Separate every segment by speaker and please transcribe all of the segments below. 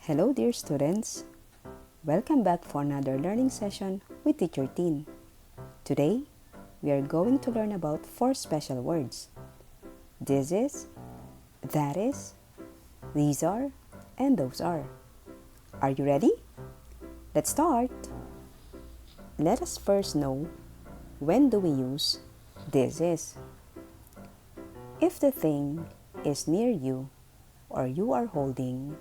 Speaker 1: Hello dear students, welcome back for another learning session with Teacher Teen. Today, we are going to learn about 4 special words. This is, that is, these are, and those are. Are you ready? Let's start! Let us first know, when do we use this is? If the thing is near you or you are holding,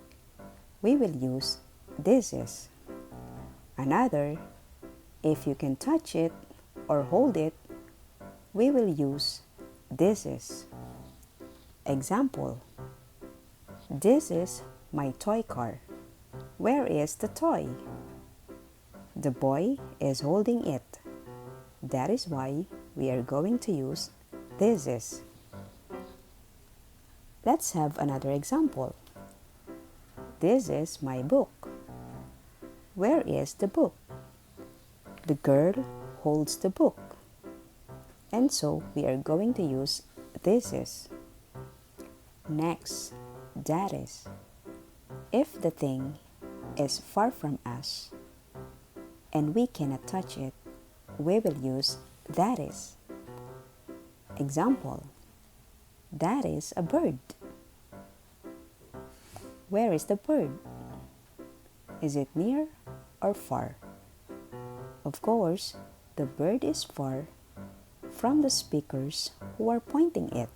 Speaker 1: we will use this is. Another, if you can touch it or hold it, we will use this is. Example: this is my toy car. Where is the toy? The boy is holding it. That is why we are going to use this is. Let's have another example. This is my book. Where is the book? The girl holds the book. And so we are going to use this is. Next, that is. If the thing is far from us and we cannot touch it, we will use that is. Example: that is a bird. Where is the bird? Is it near or far? Of course, the bird is far from the speakers who are pointing it.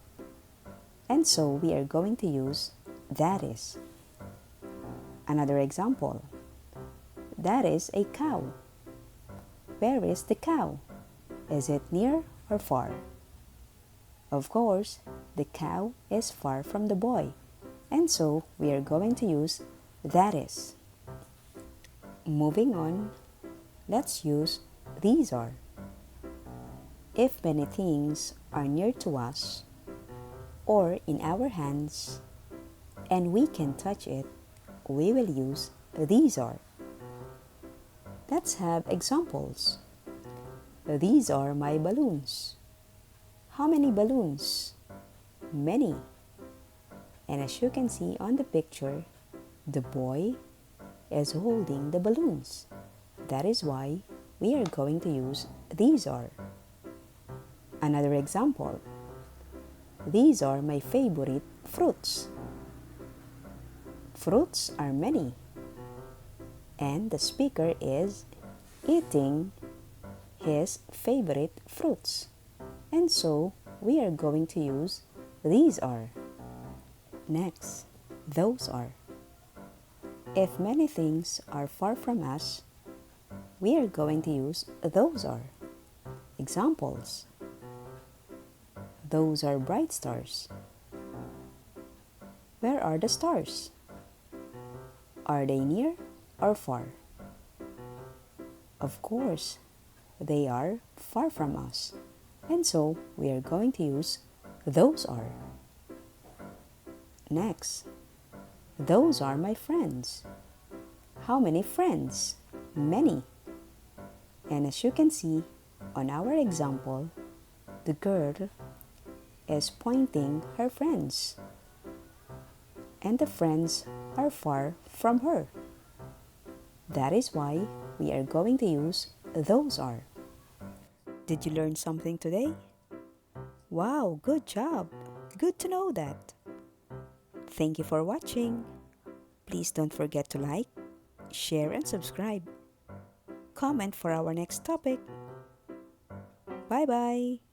Speaker 1: And so we are going to use that is. Another example: that is a cow. Where is the cow? Is it near or far? Of course, the cow is far from the boy. And so we are going to use that is. Moving on, let's use these are. If many things are near to us or in our hands and we can touch it, we will use these are. Let's have examples. These are my balloons. How many balloons? Many. And as you can see on the picture, the boy is holding the balloons. That is why we are going to use these are. Another example: these are my favorite fruits. Fruits are many. And the speaker is eating his favorite fruits. And so we are going to use these are. Next, those are. If many things are far from us, we are going to use those are. Examples: those are bright stars. Where are the stars? Are they near or far? Of course, they are far from us. And so we are going to use those are. Next, those are my friends. How many friends? Many. And as you can see on our example, the girl is pointing her friends. And the friends are far from her. That is why we are going to use those are. Did you learn something today? Wow, good job! Good to know that. Thank you for watching. Please don't forget to like, share, and subscribe. Comment for our next topic. Bye-bye.